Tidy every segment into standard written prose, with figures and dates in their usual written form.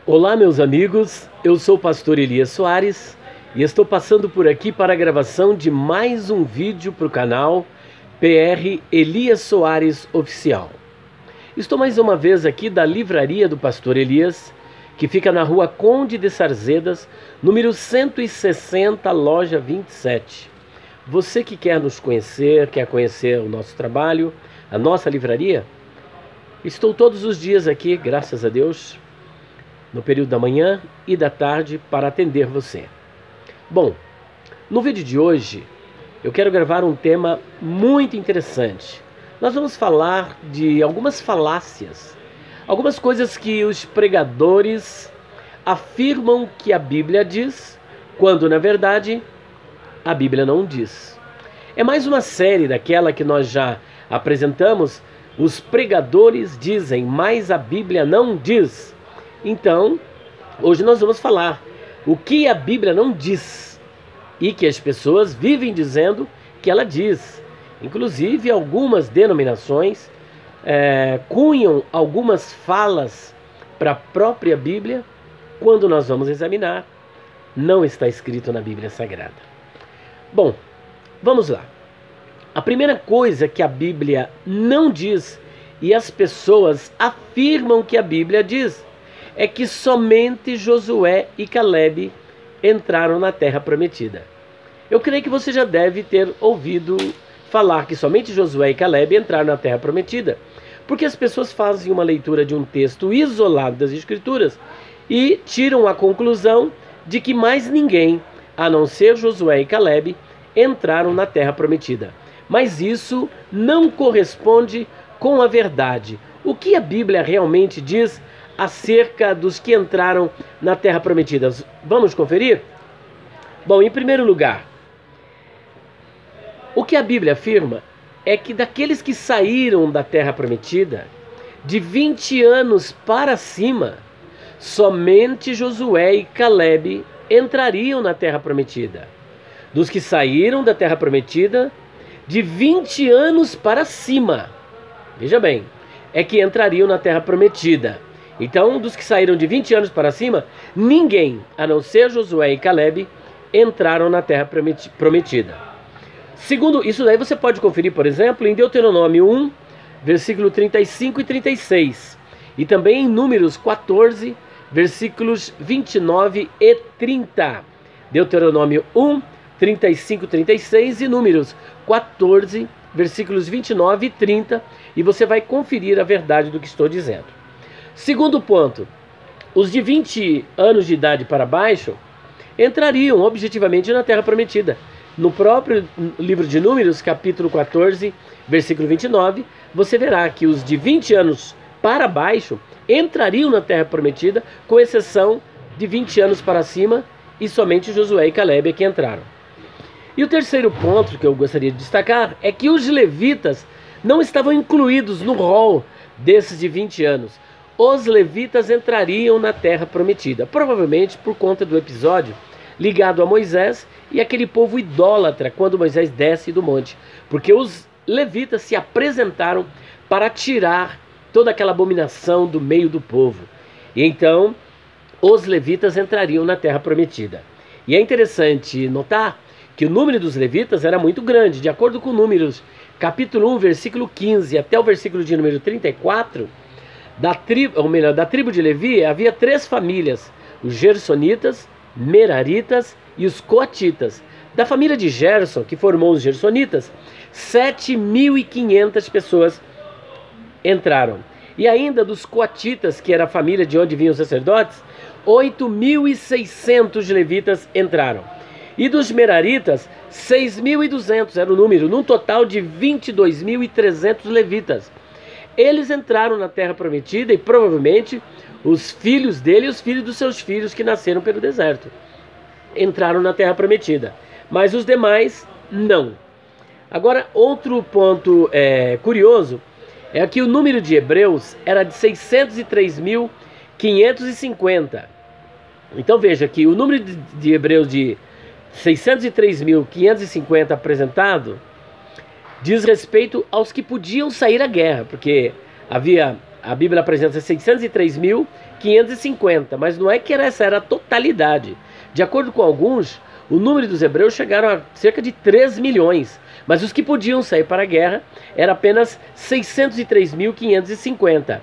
Olá, meus amigos, eu sou o pastor Elias Soares e estou passando por aqui para a gravação de mais um vídeo para o canal PR Elias Soares Oficial. Estou mais uma vez aqui da livraria do pastor Elias, que fica na rua Conde de Sarzedas, número 160, loja 27. Você que quer nos conhecer, quer conhecer o nosso trabalho, a nossa livraria, estou todos os dias aqui, graças a Deus, no período da manhã e da tarde para atender você. Bom, no vídeo de hoje eu quero gravar um tema muito interessante. Nós vamos falar de algumas falácias, algumas coisas que os pregadores afirmam que a Bíblia diz, quando na verdade a Bíblia não diz. É mais uma série daquela que nós já apresentamos. Os pregadores dizem, mas a Bíblia não diz. Então, hoje nós vamos falar o que a Bíblia não diz e que as pessoas vivem dizendo que ela diz. Inclusive, algumas denominações cunham algumas falas para a própria Bíblia. Quando nós vamos examinar, não está escrito na Bíblia Sagrada. Bom, vamos lá. A primeira coisa que a Bíblia não diz e as pessoas afirmam que a Bíblia diz é que somente Josué e Calebe entraram na terra prometida. Eu creio que você já deve ter ouvido falar que somente Josué e Calebe entraram na terra prometida, porque as pessoas fazem uma leitura de um texto isolado das Escrituras e tiram a conclusão de que mais ninguém, a não ser Josué e Calebe, entraram na terra prometida. Mas isso não corresponde com a verdade. O que a Bíblia realmente diz acerca dos que entraram na terra prometida? Vamos conferir? Bom, em primeiro lugar, o que a Bíblia afirma é que daqueles que saíram da terra prometida, de 20 anos para cima, somente Josué e Calebe entrariam na terra prometida. Dos que saíram da terra prometida, de 20 anos para cima, veja bem, é que entrariam na terra prometida. Então, dos que saíram de 20 anos para cima, ninguém, a não ser Josué e Calebe, entraram na terra prometida. Segundo, isso daí você pode conferir, por exemplo, em Deuteronômio 1, versículo 35 e 36. E também em Números 14, versículos 29 e 30. Deuteronômio 1, 35 e 36 e Números 14, versículos 29 e 30. E você vai conferir a verdade do que estou dizendo. Segundo ponto, os de 20 anos de idade para baixo entrariam objetivamente na terra prometida. No próprio livro de Números, capítulo 14, versículo 29, você verá que os de 20 anos para baixo entrariam na terra prometida, com exceção de 20 anos para cima, e somente Josué e Calebe é que entraram. E o terceiro ponto que eu gostaria de destacar é que os levitas não estavam incluídos no rol desses de 20 anos. Os levitas entrariam na terra prometida, provavelmente por conta do episódio ligado a Moisés e aquele povo idólatra quando Moisés desce do monte, porque os levitas se apresentaram para tirar toda aquela abominação do meio do povo. E então os levitas entrariam na terra prometida. E é interessante notar que o número dos levitas era muito grande. De acordo com Números capítulo 1, versículo 15 até o versículo de número 34, da tribo de Levi havia 3 famílias: os gersonitas, meraritas e os coatitas. Da família de Gerson, que formou os gersonitas, 7.500 pessoas entraram. E ainda dos coatitas, que era a família de onde vinham os sacerdotes, 8.600 levitas entraram. E dos meraritas, 6.200 era o número, num total de 22.300 levitas. Eles entraram na terra prometida e provavelmente os filhos dele e os filhos dos seus filhos que nasceram pelo deserto entraram na terra prometida, mas os demais não. Agora, outro ponto curioso é que o número de hebreus era de 603.550. Então veja que o número de hebreus de 603.550 apresentado diz respeito aos que podiam sair à guerra, porque a Bíblia apresenta 603.000 550, mas não é que essa era a totalidade. De acordo com alguns, o número dos hebreus chegaram a cerca de 3 milhões, mas os que podiam sair para a guerra era apenas 603.550.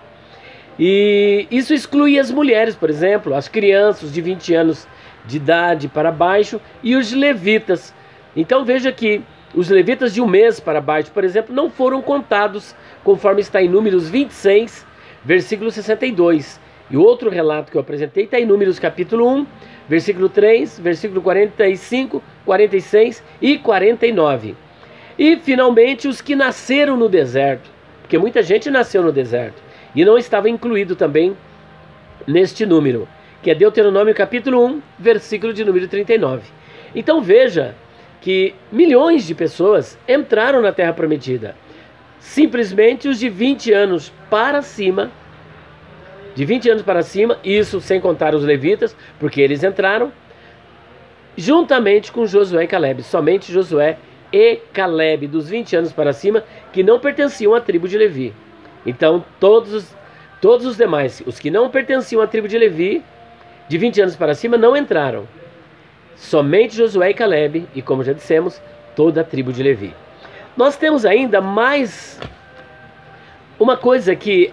E isso excluía as mulheres, por exemplo, as crianças de 20 anos de idade para baixo e os levitas. Então veja que os levitas de um mês para baixo, por exemplo, não foram contados, conforme está em Números 26, versículo 62. E o outro relato que eu apresentei está em Números capítulo 1, versículo 3, versículo 45, 46 e 49. E finalmente os que nasceram no deserto, porque muita gente nasceu no deserto e não estava incluído também neste número, que é Deuteronômio capítulo 1, versículo de número 39. Então veja que milhões de pessoas entraram na Terra Prometida. Simplesmente os de 20 anos para cima, isso sem contar os levitas, porque eles entraram juntamente com Josué e Caleb. Somente Josué e Caleb, dos 20 anos para cima, que não pertenciam à tribo de Levi. Então todos os demais, os que não pertenciam à tribo de Levi, de 20 anos para cima, não entraram. Somente Josué e Caleb, e como já dissemos, toda a tribo de Levi. Nós temos ainda mais uma coisa que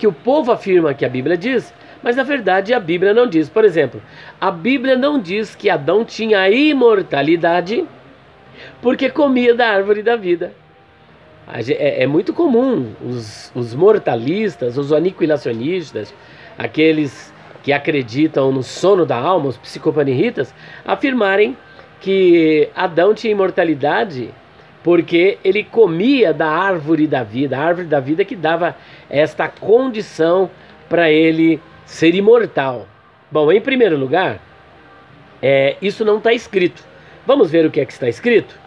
o povo afirma que a Bíblia diz, mas na verdade a Bíblia não diz. Por exemplo, a Bíblia não diz que Adão tinha imortalidade porque comia da árvore da vida. É muito comum os mortalistas, os aniquilacionistas, aqueles que acreditam no sono da alma, os psicopanirritas, afirmarem que Adão tinha imortalidade porque ele comia da árvore da vida, a árvore da vida que dava esta condição para ele ser imortal. Bom, em primeiro lugar, isso não está escrito. Vamos ver o que é que está escrito?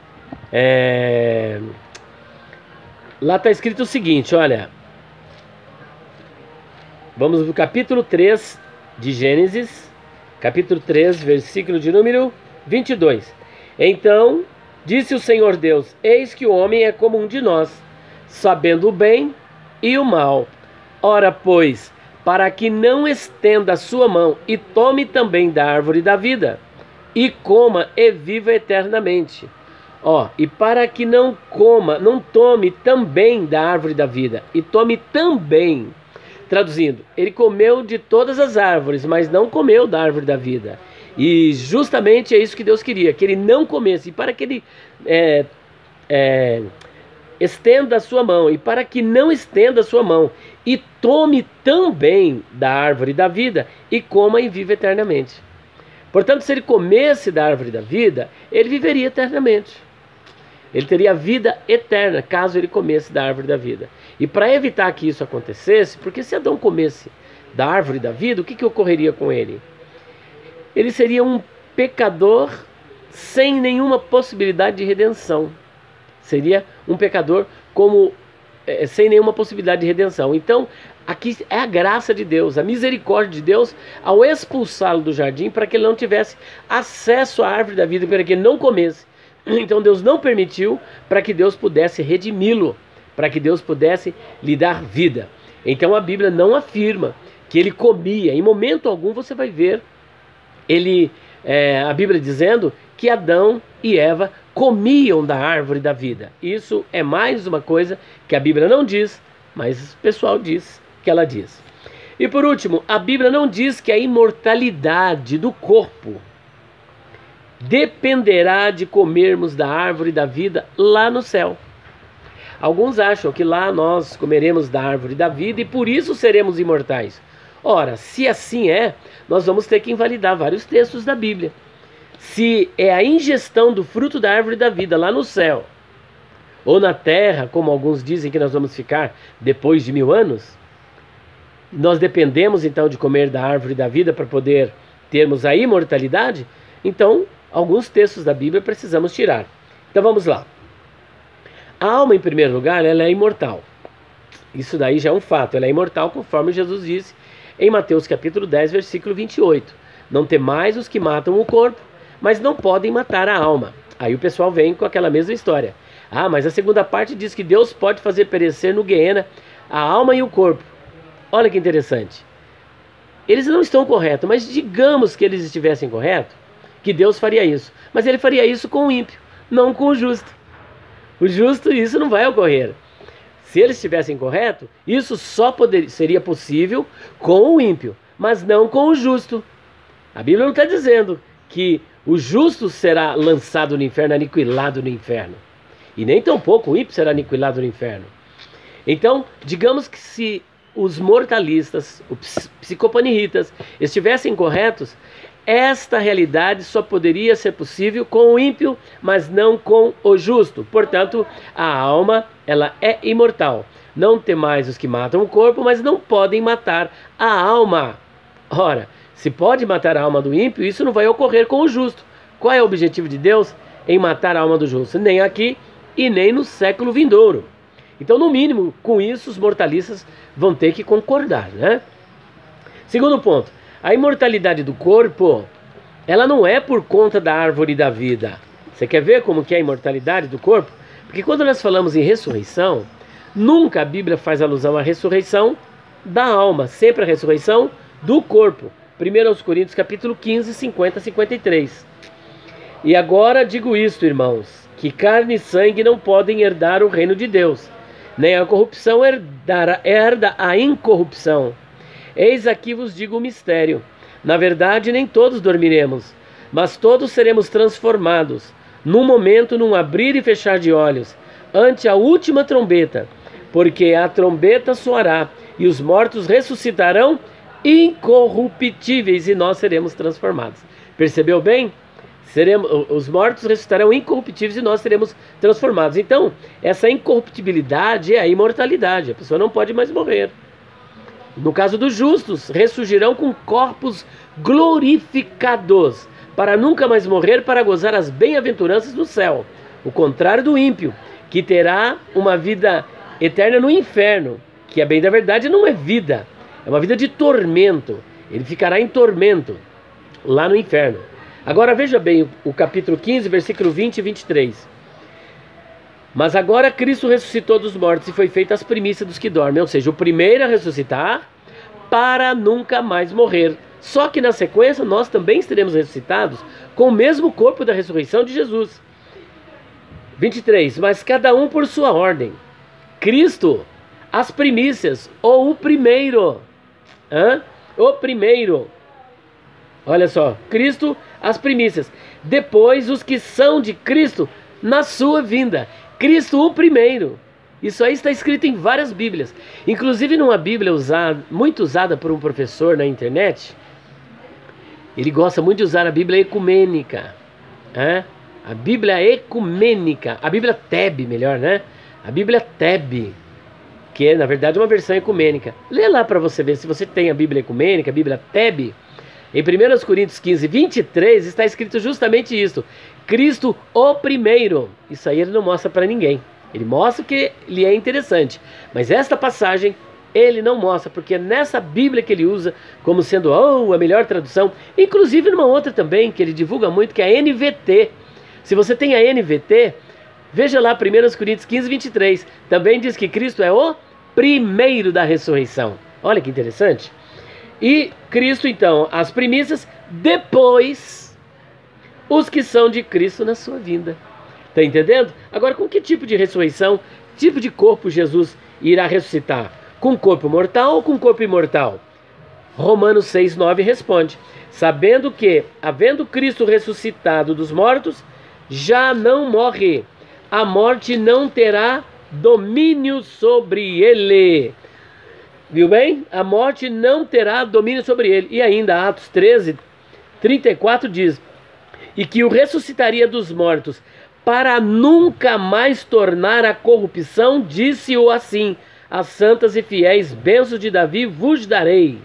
Lá está escrito o seguinte, olha. Vamos no capítulo 3 de Gênesis, capítulo 3, versículo de número 22. Então disse o Senhor Deus: eis que o homem é como um de nós, sabendo o bem e o mal. Ora, pois, para que não estenda a sua mão e tome também da árvore da vida, e coma e viva eternamente. E para que não tome também da árvore da vida, e tome também. Traduzindo, ele comeu de todas as árvores, mas não comeu da árvore da vida. E justamente é isso que Deus queria, que ele não comesse. E para que ele estenda a sua mão, e para que não estenda a sua mão, e tome também da árvore da vida, e coma e viva eternamente. Portanto, se ele comesse da árvore da vida, ele viveria eternamente. Ele teria vida eterna, caso ele comesse da árvore da vida. E para evitar que isso acontecesse, porque se Adão comesse da árvore da vida, o que ocorreria com ele? Ele seria um pecador sem nenhuma possibilidade de redenção. Seria um pecador sem nenhuma possibilidade de redenção. Então, aqui é a graça de Deus, a misericórdia de Deus ao expulsá-lo do jardim para que ele não tivesse acesso à árvore da vida, para que ele não comesse. Então Deus não permitiu, para que Deus pudesse redimi-lo, para que Deus pudesse lhe dar vida. Então a Bíblia não afirma que ele comia. Em momento algum você vai ver a Bíblia dizendo que Adão e Eva comiam da árvore da vida. Isso é mais uma coisa que a Bíblia não diz, mas o pessoal diz que ela diz. E por último, a Bíblia não diz que a imortalidade do corpo dependerá de comermos da árvore da vida lá no céu. Alguns acham que lá nós comeremos da árvore da vida e por isso seremos imortais. Ora, se assim nós vamos ter que invalidar vários textos da Bíblia. Se é a ingestão do fruto da árvore da vida lá no céu, ou na terra, como alguns dizem que nós vamos ficar depois de 1000 anos, nós dependemos então de comer da árvore da vida para poder termos a imortalidade, então alguns textos da Bíblia precisamos tirar. Então vamos lá. A alma, em primeiro lugar, ela é imortal. Isso daí já é um fato. Ela é imortal conforme Jesus disse em Mateus capítulo 10, versículo 28. Não temais os que matam o corpo, mas não podem matar a alma. Aí o pessoal vem com aquela mesma história. Mas a segunda parte diz que Deus pode fazer perecer no Guiena a alma e o corpo. Olha que interessante. eles não estão corretos, mas digamos que eles estivessem corretos, que Deus faria isso. Mas ele faria isso com o ímpio, não com o justo. O justo, isso não vai ocorrer. Se eles estivessem corretos, isso só seria possível com o ímpio, mas não com o justo. A Bíblia não está dizendo que o justo será lançado no inferno, aniquilado no inferno. E nem tampouco o ímpio será aniquilado no inferno. Então, digamos que se os mortalistas, os psicopaniritas, estivessem corretos, esta realidade só poderia ser possível com o ímpio, mas não com o justo. Portanto, a alma, ela é imortal. Não temais os que matam o corpo, mas não podem matar a alma. Ora, se pode matar a alma do ímpio, isso não vai ocorrer com o justo. Qual é o objetivo de Deus em matar a alma do justo? Nem aqui e nem no século vindouro. Então, no mínimo, com isso, os mortalistas vão ter que concordar, né? Segundo ponto, a imortalidade do corpo, ela não é por conta da árvore da vida. Você quer ver como que é a imortalidade do corpo? Porque quando nós falamos em ressurreição, nunca a Bíblia faz alusão à ressurreição da alma, sempre a ressurreição do corpo. 1 Coríntios capítulo 15, 50 a 53. E agora digo isto, irmãos, que carne e sangue não podem herdar o reino de Deus, nem a corrupção herda a incorrupção. Eis aqui vos digo o mistério. Na verdade, nem todos dormiremos, mas todos seremos transformados, num momento, num abrir e fechar de olhos, ante a última trombeta, porque a trombeta soará, e os mortos ressuscitarão incorruptíveis, e nós seremos transformados. Percebeu bem? Os mortos ressuscitarão incorruptíveis e nós seremos transformados. Então, essa incorruptibilidade é a imortalidade. A pessoa não pode mais morrer. No caso dos justos, ressurgirão com corpos glorificados, para nunca mais morrer, para gozar as bem-aventuranças do céu. O contrário do ímpio, que terá uma vida eterna no inferno, que a bem da verdade não é vida, é uma vida de tormento. Ele ficará em tormento lá no inferno. Agora veja bem o capítulo 15, versículo 20 e 23. Mas agora Cristo ressuscitou dos mortos e foi feita as primícias dos que dormem, ou seja, o primeiro a ressuscitar para nunca mais morrer. Só que na sequência nós também seremos ressuscitados com o mesmo corpo da ressurreição de Jesus. 23. Mas cada um por sua ordem. Cristo, as primícias, ou o primeiro. O primeiro. Olha só, Cristo, as primícias. Depois os que são de Cristo na sua vinda. Cristo o primeiro. Isso aí está escrito em várias Bíblias. Inclusive numa Bíblia muito usada por um professor na internet. Ele gosta muito de usar a Bíblia ecumênica. A Bíblia ecumênica. A Bíblia Teb, melhor, né? A Bíblia Teb, que é na verdade uma versão ecumênica. Lê lá para você ver se você tem a Bíblia ecumênica, a Bíblia Teb. Em 1 Coríntios 15, 23 está escrito justamente isso. Cristo o primeiro. Isso aí ele não mostra para ninguém. Ele mostra que ele é interessante. Mas esta passagem ele não mostra, porque é nessa Bíblia que ele usa como sendo a melhor tradução. Inclusive numa outra também que ele divulga muito, que é a NVT. Se você tem a NVT, veja lá 1 Coríntios 15, 23. Também diz que Cristo é o primeiro da ressurreição. Olha que interessante. E Cristo, então, as primícias, depois os que são de Cristo na sua vinda. Está entendendo? Agora, com que tipo de ressurreição, tipo de corpo Jesus irá ressuscitar? Com corpo mortal ou com corpo imortal? Romanos 6, 9 responde: sabendo que, havendo Cristo ressuscitado dos mortos, já não morre, a morte não terá domínio sobre ele. Viu bem? A morte não terá domínio sobre ele. E ainda Atos 13, 34 diz: e que o ressuscitaria dos mortos, para nunca mais tornar a corrupção, disse-o assim: as santas e fiéis bênçãos de Davi vos darei.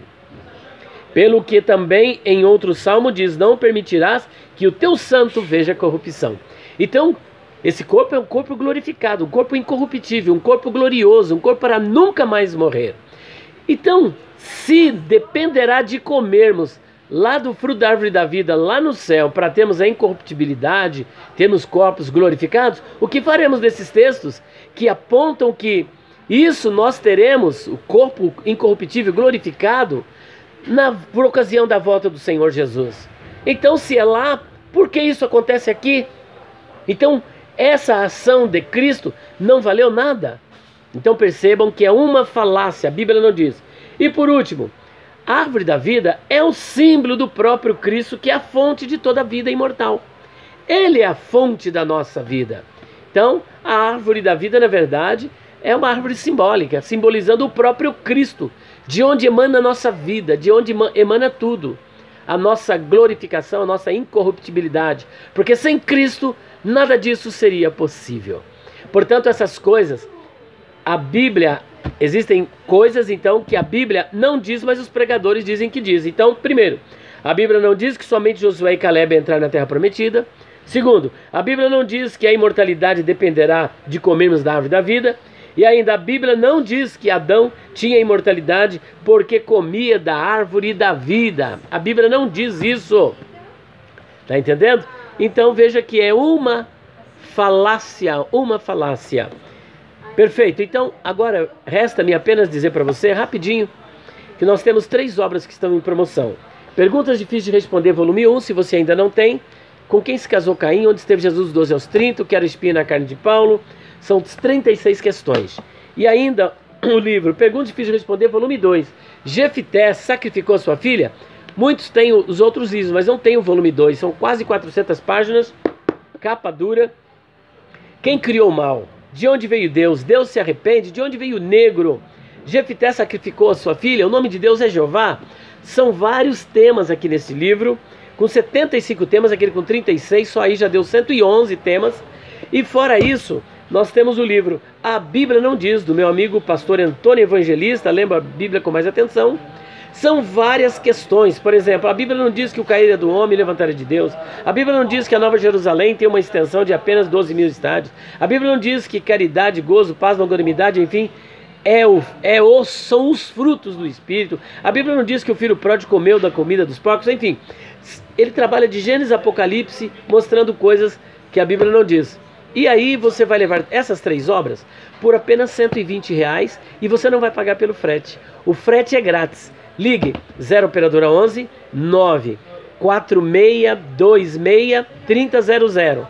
Pelo que também em outro salmo diz: não permitirás que o teu santo veja corrupção. Então, esse corpo é um corpo glorificado, um corpo incorruptível, um corpo glorioso, um corpo para nunca mais morrer. Então, se dependerá de comermos lá do fruto da árvore da vida, lá no céu, para termos a incorruptibilidade, termos corpos glorificados, o que faremos desses textos que apontam que isso nós teremos, o corpo incorruptível glorificado, por ocasião da volta do Senhor Jesus. Então, se é lá, por que isso acontece aqui? Então, essa ação de Cristo não valeu nada. Então percebam que é uma falácia, a Bíblia não diz. E por último, a árvore da vida é o símbolo do próprio Cristo, que é a fonte de toda a vida imortal. Ele é a fonte da nossa vida. Então, a árvore da vida, na verdade, é uma árvore simbólica, simbolizando o próprio Cristo, de onde emana a nossa vida, de onde emana tudo. A nossa glorificação, a nossa incorruptibilidade. Porque sem Cristo, nada disso seria possível. Portanto, essas coisas, a Bíblia, existem coisas então que a Bíblia não diz, mas os pregadores dizem que diz. Então, primeiro, a Bíblia não diz que somente Josué e Caleb entraram na Terra Prometida. Segundo, a Bíblia não diz que a imortalidade dependerá de comermos da árvore da vida. E ainda a Bíblia não diz que Adão tinha imortalidade porque comia da árvore da vida. A Bíblia não diz isso. Está entendendo? Então veja que é uma falácia, uma falácia. Perfeito. Então agora resta-me apenas dizer para você rapidinho que nós temos 3 obras que estão em promoção. Perguntas difíceis de responder, volume 1, se você ainda não tem. Com quem se casou Caim? Onde esteve Jesus 12 aos 30? O que era espinho na carne de Paulo? São 36 questões. E ainda o livro Perguntas Difíceis de Responder, volume 2. Jefité sacrificou sua filha? Muitos têm os outros livros, mas não tem o volume 2. São quase 400 páginas, capa dura. Quem criou o mal? De onde veio Deus? Deus se arrepende? De onde veio o negro? Jefité sacrificou a sua filha? O nome de Deus é Jeová? São vários temas aqui nesse livro. Com 75 temas, aquele com 36, só aí já deu 111 temas. E fora isso, nós temos o livro A Bíblia Não Diz, do meu amigo pastor Antônio Evangelista. Lembra a Bíblia com mais atenção? São várias questões. Por exemplo, a Bíblia não diz que o cair é do homem e levantar é de Deus. A Bíblia não diz que a Nova Jerusalém tem uma extensão de apenas 12 mil estádios. A Bíblia não diz que caridade, gozo, paz, longanimidade, enfim, são os frutos do Espírito. A Bíblia não diz que o filho pródigo comeu da comida dos porcos, enfim. Ele trabalha de Gênesis a Apocalipse, mostrando coisas que a Bíblia não diz. E aí você vai levar essas 3 obras por apenas R$120 e você não vai pagar pelo frete. O frete é grátis. Ligue 0 operadora 11 94626 3000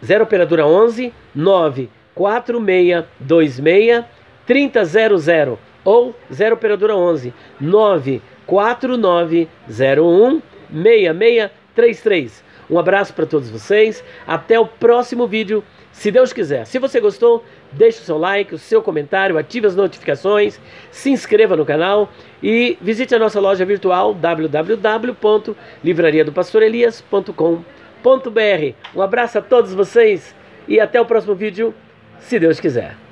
0 operadora 11 94626 3000 ou 0 operadora 11 94901 6633. Um abraço para todos vocês, até o próximo vídeo, se Deus quiser. Se você gostou, deixe o seu like, o seu comentário, ative as notificações, se inscreva no canal e visite a nossa loja virtual www.livrariadopastorelias.com.br. Um abraço a todos vocês e até o próximo vídeo, se Deus quiser.